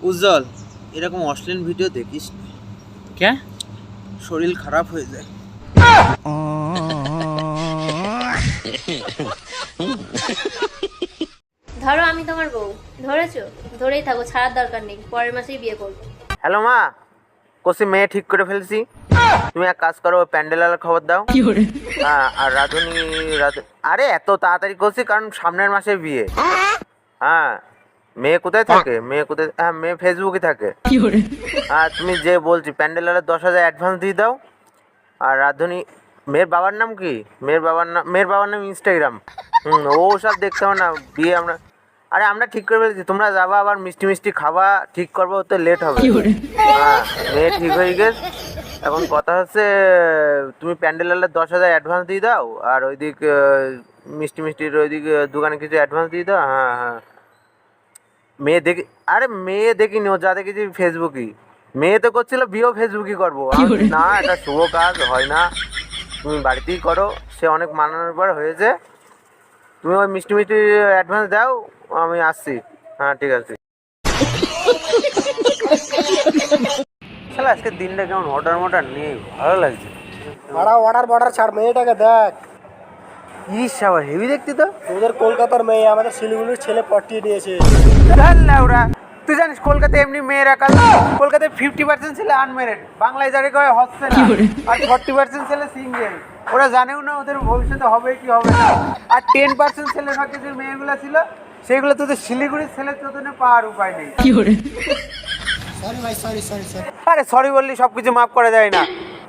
উজ্জ্বল, এরকম অশ্লীল ভিডিও দেখিস না। क्या? শরীর খারাপ হয়ে যায়। ধরো আমি তোমার বউ, ধরেছো? ধরেই থাকো, ছাড়ার দরকার নেই, পরের মাসেই বিয়ে করবো। হ্যালো মা, কোসি মেয়ে ঠিক করে ফেলছি। তুমি এক কাজ করো, প্যান্ডেলের খবর দাও। হ্যাঁ, আর রাধুনি আরে এত তাড়াতাড়ি করছি কারণ সামনের মাসে বিয়ে। হ্যাঁ, মেয়ে কোথায় থাকে? মেয়ে কোথায়? হ্যাঁ, মেয়ে ফেসবুকে থাকে। হ্যাঁ, তুমি যে বলছি প্যান্ডেলের 10,000 অ্যাডভান্স দিয়ে দাও। আর রাধুনি, মেয়ের বাবার নাম কি? মেয়ের বাবার নাম ইনস্টাগ্রাম। ও সব দেখতে হবে না, বিয়ে আমরা আমরা ঠিক করে ফেলেছি। তোমরা যাবা, আবার মিষ্টি মিষ্টি খাবা, ঠিক করবো, তো লেট হবে। হ্যাঁ, মেয়ে ঠিক হয়ে গেছে। এখন কথা হচ্ছে, তুমি প্যান্ডেলের 10,000 অ্যাডভান্স দিয়ে দাও, আর ওইদিক মিষ্টি মিষ্টির ওইদিক দোকানে কিছু অ্যাডভান্স দিয়ে দাও। হ্যাঁ হ্যাঁ, মেয়ে দেখিনি, ও যা দেখেছি ফেসবুকই। মেয়ে তো করছিল বিয়েও ফেসবুকই করবো। না, এটা শুভ কাজ হয় না, তুমি বাড়িতেই করো। সে অনেক মানানোর পর হয়েছে। তুমি ওই মিষ্টি মিষ্টি অ্যাডভান্স দাও, আমি আসছি। হ্যাঁ, ঠিক আছে। আজকে দিনটা কেমন অর্ডার নেই, ভালো লাগছে। অর্ডার ছাড়, মেয়েটাকে দেখ। ইস, আবার হেভি দেখতি তো। তোদের কলকাতার মেয়ে আমাদের শিলিগুড়ির ছেলে পটিয়ে দিয়েছে। ওরা, তুই জানিস কলকাতায় এমনি মেয়েরা কাজ, কলকাতায় 50% ছেলে আনমেরিড, বাংলায় যারে কয় হচ্ছে না, আর 40% ছেলে সিঙ্গেল। ওরা জানেও না ওদের ভবিষ্যতে হবে কি হবে না। আর 10% ছেলে ফাঁকে যে মেয়েগুলো ছিল, সেগুলো তোদের শিলিগুড়ির ছেলে তোদের পাওয়ার উপায় নেই। সরি ভাই, সরি। আরে সরি বললি সব কিছু মাফ করা যায় না।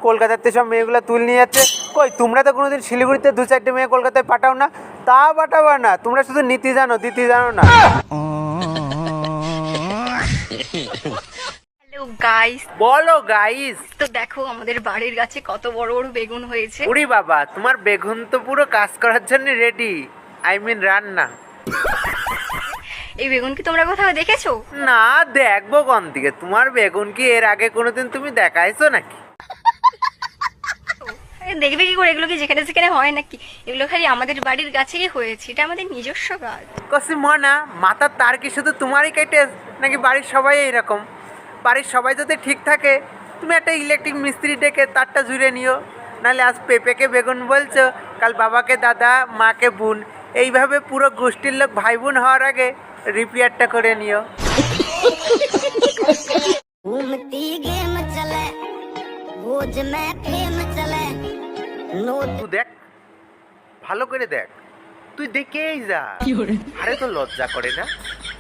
কলকাতাতে সব মেয়েগুলো তুল নিয়ে যাচ্ছে। কই, তোমরা তো কোনোদিন শিলিগুড়িতে 2-4টে মেয়ে কলকাতায় পাঠাও না। তা পাঠাবা না, তোমরা শুধু নীতি জানো, দিতি জানো না। হ্যালো গাইস, বলো গাইস। তো দেখো আমাদের বাড়ির গাছে কত বড় বড় বেগুন হয়েছে। উরি বাবা, তোমার বেগুন তো পুরো কাজ করার জন্য রেডি, আই মিন রান্না। এই বেগুন কি তোমরা কোথাও দেখেছো? না, দেখবো কোন দিকে? তোমার বেগুন কি এর আগে কোনোদিন তুমি দেখাইছো নাকি? আরে দেখবে কি করে, এগুলো কি যেখানে সেখানে হয় নাকি? এগুলো খালি আমাদের বাড়ির গাছেই হয়েছে, এটা আমাদের নিজস্ব গাছ। কসি মনা, মাথার তার কি শুধু তোমারই কেটে নাকি বাড়ির সবাই এইরকম? বাড়ির সবাই যদি ঠিক থাকে, তুমি একটা ইলেকট্রিক মিস্ত্রি ডেকে তারটা জুড়ে নিও। নাহলে আজ পেঁপেকে বেগুন বলছো, কাল বাবাকে দাদা, মাকে বোন, এইভাবে পুরো গোষ্ঠীর লোক ভাই বোন হওয়ার আগে রিপেয়ারটা করে নিও। তুই দেখ, ভালো করে দেখ, তুই দেখেই যা। আরে তো লজ্জা করে না?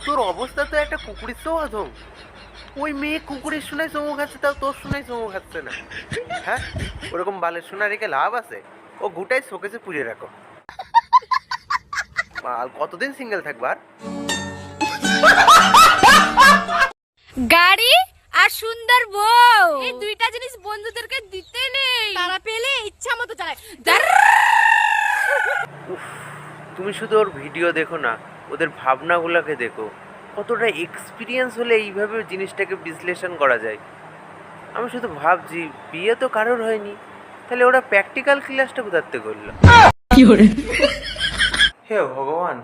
তোর অবস্থা তো একটা কুকুরের চেয়েও অধম। ওই মেয়ে কুকুরের শোনায় চমু খাচ্ছে, তাও তোর শোনায় চমু খাচ্ছে না। হ্যাঁ, ওরকম বালের শোনা রেখে লাভ আছে? ও গুটাই শোকেসে পুড়িয়ে রাখো। আর কতদিন সিঙ্গেল থাকবার? গাড়ি আর সুন্দর বউ, এই দুইটা জিনিস বন্ধুদেরকে দিতে নেই, তারা পেলে ইচ্ছা মতো চালায়। তুমি শুধু ওর ভিডিও দেখো না, ওদের ভাবনাগুলোকে দেখো। কতটা এক্সপিরিয়েন্স হলে এইভাবে জিনিসটাকে বিশ্লেষণ করা যায়। আমি শুধু ভাবছি, বিয়ে তো কারোর হয়নি, তাহলে ওরা প্র্যাকটিক্যাল ক্লাসটা কোথাতে করলো? হে ভগবান,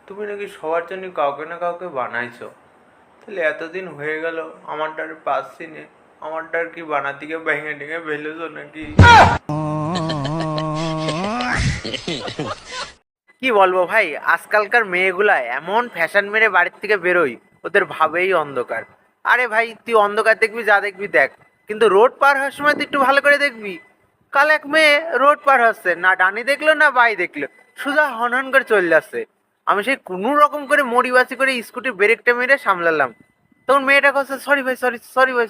তুমি নাকি সবার জন্য কাউকে না কাউকে বানাইছো। তাহলে এতদিন হয়ে গেল আমারটার পাচ্ছি নে, আমারটার কি বানাতে গিয়ে ভেঙে টেঙে ফেলেছো নাকি? কি বলবো ভাই, আজকালকার মেয়েগুলা এমন ফ্যাশন মেরে বাড়ির থেকে বেরোয়, ওদের ভাবেই অন্ধকার। আরে ভাই, তুই অন্ধকার দেখবি যা দেখবি দেখ, কিন্তু রোড পার হওয়ার সময় তুই একটু ভালো করে দেখবি। কাল এক মেয়ে রোড পার হচ্ছে, না ডানি দেখলো না বাই দেখলো, সোজা হনহন করে চলে যাচ্ছে। আমি সেই কোনো রকম করে মরিবাসি করে স্কুটির ব্রেকটা মেরে সামলালাম। তখন মেয়েটা কাছে সরি ভাই,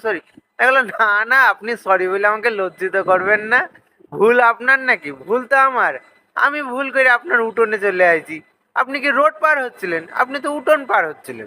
সরি। দেখলো না না, আপনি সরি বলে আমাকে লজ্জিত করবেন না। ভুল আপনার নাকি? ভুল তো আমার। আমি ভুল করে আপনার উঠোনে চলে আসছি। আপনি কি রোড পার হচ্ছিলেন? আপনি তো উঠোন পার হচ্ছিলেন।